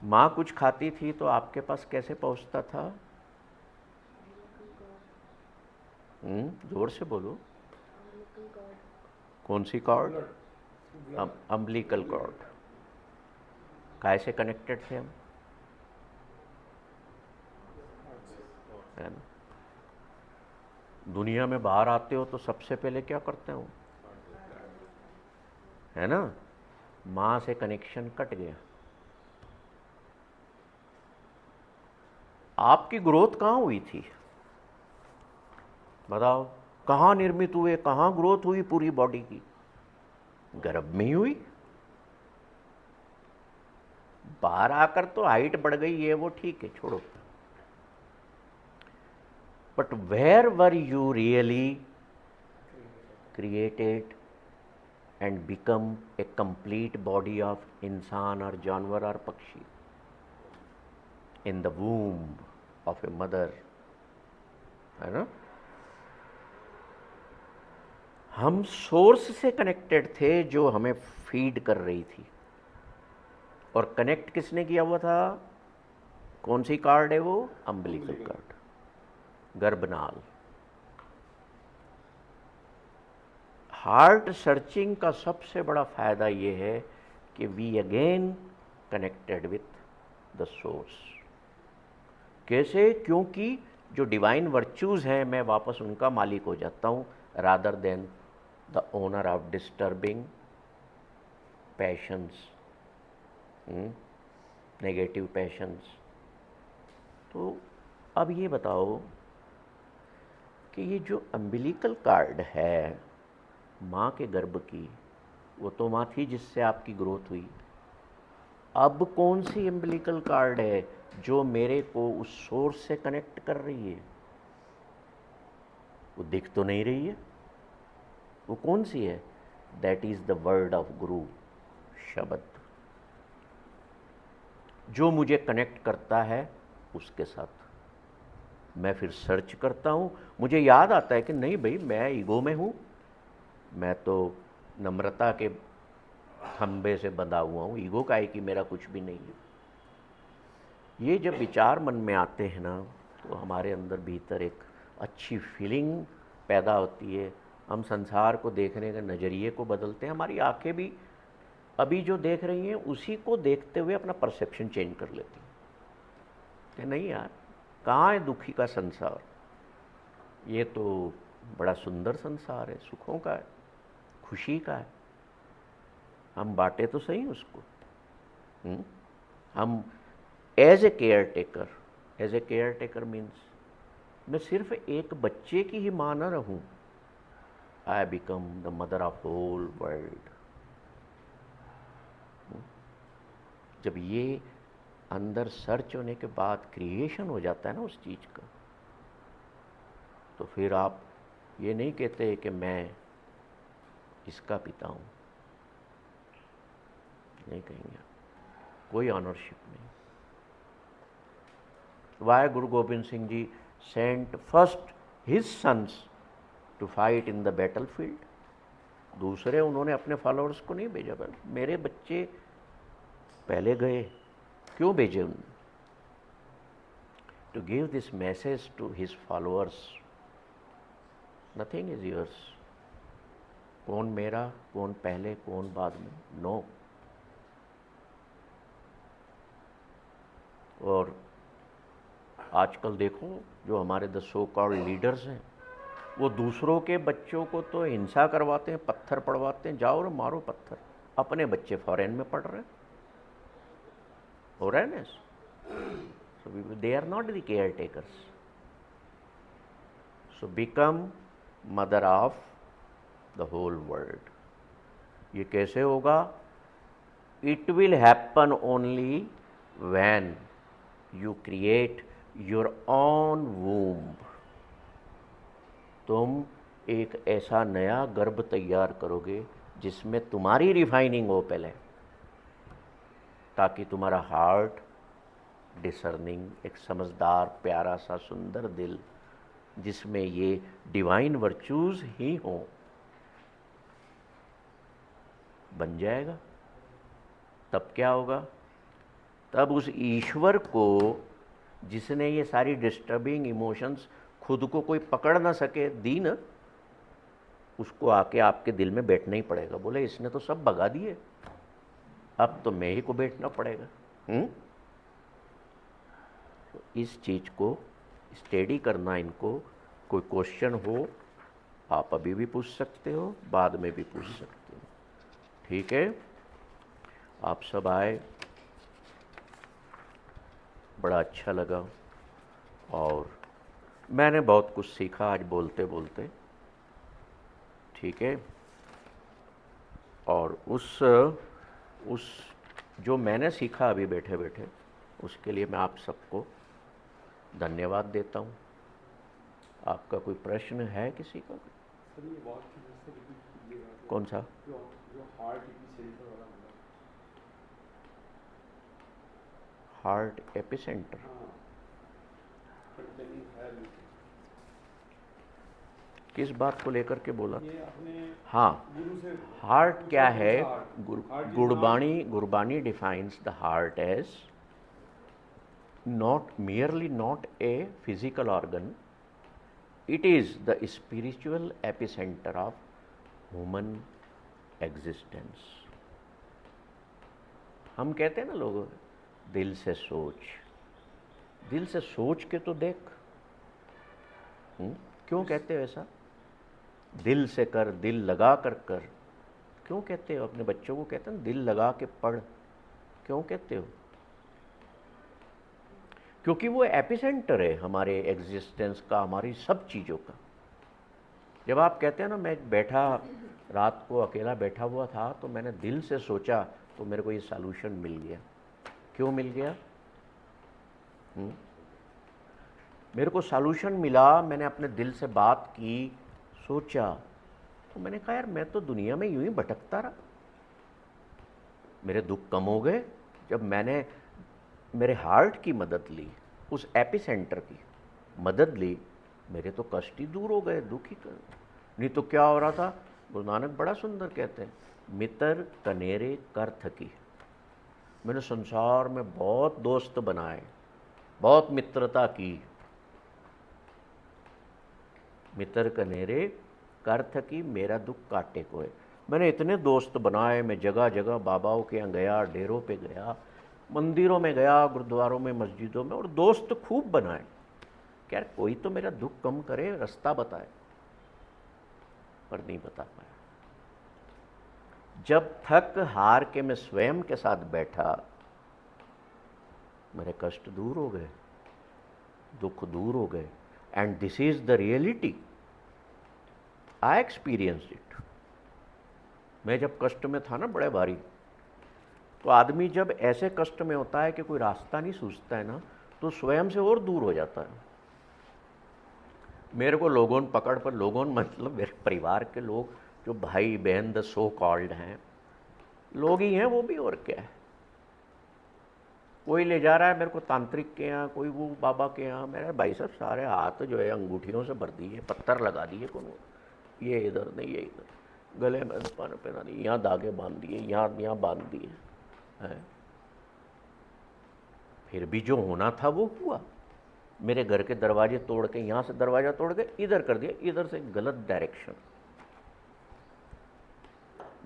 माँ कुछ खाती थी तो आपके पास कैसे पहुंचता था? जोर से बोलो। कौन सी कॉर्ड? Umbilical cord. काय से कनेक्टेड थे हम? है ना? दुनिया में बाहर आते हो तो सबसे पहले क्या करते हो? है ना? माँ से कनेक्शन कट गया। आपकी ग्रोथ कहाँ हुई थी? बताओ, कहाँ निर्मित हुए, कहाँ ग्रोथ हुई पूरी बॉडी की? गर्भ में ही हुई। बाहर आकर तो हाइट बढ़ गई, ये वो ठीक है, छोड़ो। But where were you really created and become a complete body of इंसान और जानवर और पक्षी? In the womb of a mother, है ना? हम सोर्स से कनेक्टेड थे जो हमें फीड कर रही थी। और कनेक्ट किसने किया हुआ था? कौन सी कार्ड है वो? अम्बिलिकल कार्ड, गर्भनाल। हार्ट सर्चिंग का सबसे बड़ा फायदा ये है कि we again connected with the source. कैसे? क्योंकि जो डिवाइन वर्च्यूज हैं, मैं वापस उनका मालिक हो जाता हूं, rather than the owner of disturbing patience, negative patience. तो अब ये बताओ कि ये जो अम्बिलिकल कार्ड है माँ के गर्भ की, वो तो माँ थी जिससे आपकी ग्रोथ हुई। अब कौन सी अम्बिलिकल कार्ड है जो मेरे को उस सोर्स से कनेक्ट कर रही है? वो दिख तो नहीं रही है। वो कौन सी है? That is the word of गुरु, शब्द, जो मुझे कनेक्ट करता है उसके साथ। मैं फिर सर्च करता हूँ, मुझे याद आता है कि नहीं भाई, मैं ईगो में हूँ, मैं तो नम्रता के खंबे से बंधा हुआ हूँ, ईगो का है कि मेरा कुछ भी नहीं है। ये जब विचार मन में आते हैं ना, तो हमारे अंदर भीतर एक अच्छी फीलिंग पैदा होती है। हम संसार को देखने के नज़रिए को बदलते हैं। हमारी आंखें भी अभी जो देख रही हैं उसी को देखते हुए अपना परसेप्शन चेंज कर लेती हैं कि नहीं यार, कहाँ है दुखी का संसार? ये तो बड़ा सुंदर संसार है, सुखों का है, खुशी का है। हम बांटे तो सही उसको। हम as a care taker means मैं सिर्फ एक बच्चे की ही माँ न रहूं, I become the mother of whole world. जब ये अंदर सर्च होने के बाद क्रिएशन हो जाता है ना उस चीज़ का, तो फिर आप ये नहीं कहते कि मैं इसका पिता हूँ, नहीं कहेंगे, कोई ऑनरशिप नहीं। Why Guru Gobind Singh ji sent first his sons to fight in the battlefield? दूसरे उन्होंने अपने फॉलोअर्स को नहीं भेजा, मेरे बच्चे पहले गए। क्यों भेजे उन्होंने? To give this message to his followers, nothing is yours. कौन मेरा, कौन पहले, कौन बाद में, नो। और आजकल देखो जो हमारे द सो कॉल्ड लीडर्स हैं, वो दूसरों के बच्चों को तो हिंसा करवाते हैं, पत्थर पड़वाते हैं, जाओ और मारो पत्थर। अपने बच्चे फॉरेन में पढ़ रहे हैं, हो रहा है ना? So they are not the caretakers. So become mother of the whole world. ये कैसे होगा? It will happen only when you create your own womb. तुम एक ऐसा नया गर्भ तैयार करोगे जिसमें तुम्हारी रिफाइनिंग हो पहले, ताकि तुम्हारा हार्ट डिसर्निंग, एक समझदार प्यारा सा सुंदर दिल जिसमें ये डिवाइन वर्चूज ही हों, बन जाएगा। तब क्या होगा? तब उस ईश्वर को जिसने ये सारी डिस्टर्बिंग इमोशंस खुद को कोई पकड़ ना सके दी न, उसको आके आपके दिल में बैठना ही पड़ेगा। बोले इसने तो सब भगा दिए, अब तो मैं ही को बैठना पड़ेगा। तो इस चीज को स्टडी करना। इनको कोई क्वेश्चन हो आप अभी भी पूछ सकते हो, बाद में भी पूछ सकते हो, ठीक है? आप सब आए, बड़ा अच्छा लगा और मैंने बहुत कुछ सीखा आज बोलते बोलते, ठीक है? और उस जो मैंने सीखा अभी बैठे बैठे, उसके लिए मैं आप सबको धन्यवाद देता हूँ। आपका कोई प्रश्न है किसी का? सर ये बात की जैसे रिपीट कीजिएगा। कौन सा? जो हार्ट एपिसेंटर वाला बोला। Heart epicentre? हाँ, कंटेनिंग है बिल्कुल। किस बात को लेकर के बोला? ये आपने हाँ, गुरु से हार्ट क्या है? Heart Gurbani defines the heart as not merely not a physical organ, it is the spiritual epicenter of human existence. हम कहते हैं ना लोग, दिल से सोच, दिल से सोच के तो देख। क्यों कहते हो ऐसा? दिल से कर, दिल लगा कर। क्यों कहते हो? अपने बच्चों को कहते हैं दिल लगा के पढ़, क्यों कहते हो? क्योंकि वो एपिसेंटर है हमारे एग्जिस्टेंस का, हमारी सब चीज़ों का। जब आप कहते हैं ना, मैं बैठा रात को अकेला बैठा हुआ था तो मैंने दिल से सोचा तो मेरे को ये सॉल्यूशन मिल गया। क्यों मिल गया? मेरे को सॉल्यूशन मिला, मैंने अपने दिल से बात की, सोचा, तो मैंने कहा यार मैं तो दुनिया में यूं ही भटकता रहा। मेरे दुख कम हो गए जब मैंने मेरे हार्ट की मदद ली, उस एपिसेंटर की मदद ली, मेरे तो कष्ट ही दूर हो गए, दुख ही कर। नहीं तो क्या हो रहा था? गुरु नानक बड़ा सुंदर कहते हैं, मित्र कनेरे कर थकी। मैंने संसार में बहुत दोस्त बनाए, बहुत मित्रता की, मित्र कनेरे कर थकी मेरा दुख काटे कोय। मैंने इतने दोस्त बनाए, मैं जगह जगह बाबाओं के यहाँ गया, डेरों पे गया, मंदिरों में गया, गुरुद्वारों में, मस्जिदों में, और दोस्त खूब बनाए। क्या कोई तो मेरा दुख कम करे, रास्ता बताए, पर नहीं बता पाया। जब थक हार के मैं स्वयं के साथ बैठा, मेरे कष्ट दूर हो गए, दुख दूर हो गए। And this is the reality, I experienced it. मैं जब कष्ट में था ना बड़े भारी, तो आदमी जब ऐसे कष्ट में होता है कि कोई रास्ता नहीं सूझता है ना, तो स्वयं से और दूर हो जाता है। मेरे को लोगों ने पकड़ पर, लोगों मतलब मेरे परिवार के लोग, जो भाई बहन द सो कॉल्ड हैं, लोग ही हैं वो भी, और क्या है। कोई ले जा रहा है मेरे को तांत्रिक के यहाँ, कोई वो बाबा के यहाँ। मेरे भाई साहब सारे हाथ जो है अंगूठियों से भर दिए, पत्थर लगा दिए, कौन ये इधर नहीं, ये इधर, गले में पहना दिए, यहाँ धागे बांध दिए, यहाँ बांध दिए है। फिर भी जो होना था वो हुआ। मेरे घर के दरवाजे तोड़ के, यहाँ से दरवाजा तोड़ के इधर कर दिया, इधर से गलत डायरेक्शन।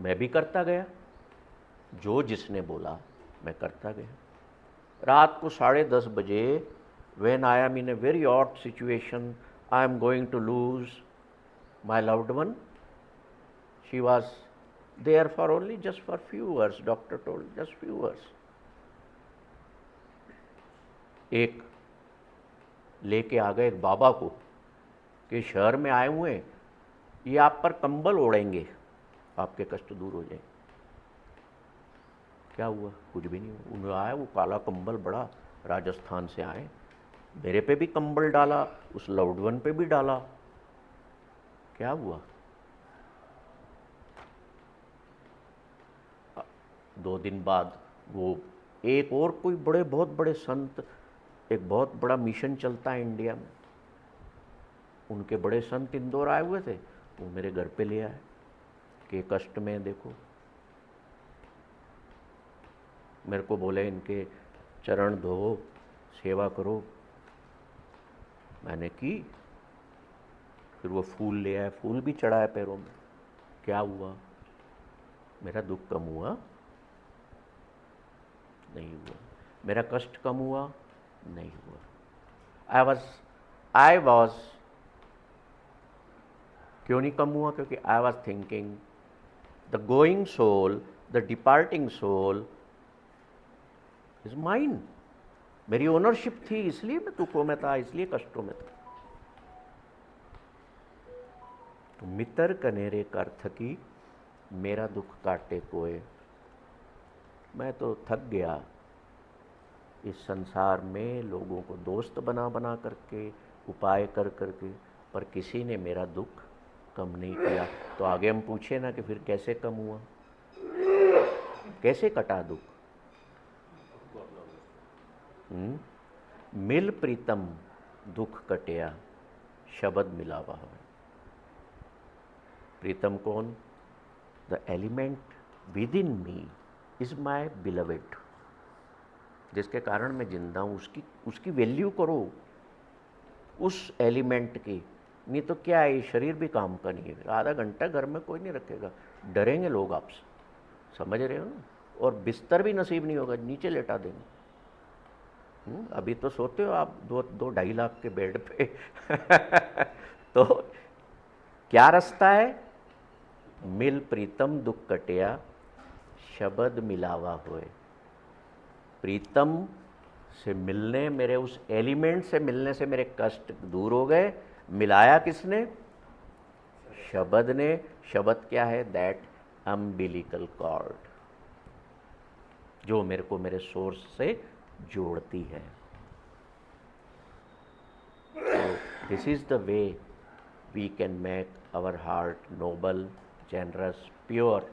मैं भी करता गया, जो जिसने बोला मैं करता गया। रात को 10:30 बजे, when I am in a very odd situation, I am going to lose my loved one. She was there for only just for few hours, doctor told, just few hours. एक लेके आ गए एक बाबा को कि शहर में आए हुए हैं, ये आप पर कंबल ओढ़ेंगे, आपके कष्ट दूर हो जाए। क्या हुआ? कुछ भी नहीं हुआ। उन्हें आया वो काला कंबल, बड़ा राजस्थान से आए, मेरे पे भी कंबल डाला, उस लव्ड वन पे भी डाला। क्या हुआ? 2 दिन बाद वो एक और कोई बहुत बड़े संत एक बहुत बड़ा मिशन चलता है इंडिया में। उनके बड़े संत इंदौर आए हुए थे, वो मेरे घर पे ले आए कि कष्ट में देखो। मेरे को बोले इनके चरण धो, सेवा करो। मैंने की। फिर वो फूल ले आए, फूल भी चढ़ाए पैरों में। क्या हुआ? मेरा दुख कम हुआ? नहीं हुआ। मेरा कष्ट कम हुआ? नहीं हुआ। आई वॉज क्यों नहीं कम हुआ? क्योंकि I was thinking the going soul, the departing soul is mine. मेरी ओनरशिप थी, इसलिए मैं दुखों में था, इसलिए कष्टों में था। तो मितर कनेरे का अर्थ की मेरा दुख काटे कोय। मैं तो थक गया इस संसार में लोगों को दोस्त बना बना करके, उपाय कर करके, पर किसी ने मेरा दुख कम नहीं किया। तो आगे हम पूछे ना कि फिर कैसे कम हुआ, कैसे कटा दुख? मिल प्रीतम दुख कटिया, शब्द मिलावा है। प्रीतम कौन? The element with in me is my beloved, जिसके कारण मैं जिंदा हूँ। उसकी वैल्यू करो, उस एलिमेंट की। नहीं तो क्या है, शरीर भी काम का नहीं है। आधा घंटा घर में कोई नहीं रखेगा, डरेंगे लोग आपसे, समझ रहे हो ना? और बिस्तर भी नसीब नहीं होगा, नीचे लेटा देंगे। अभी तो सोते हो आप 2-2.5 लाख के बेड पे तो क्या रास्ता है? मिल प्रीतम दुख कटिया, शब्द मिलावा होए। प्रीतम से मिलने, मेरे उस एलिमेंट से मिलने से मेरे कष्ट दूर हो गए। मिलाया किसने? शब्द ने। शब्द क्या है? दैट अम्बिलिकल कॉर्ड, जो मेरे को मेरे सोर्स से जोड़ती है। This is the way we can make our heart noble, generous, pure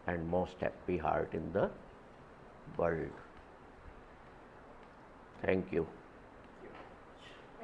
and most happy heart in the world. Thank you.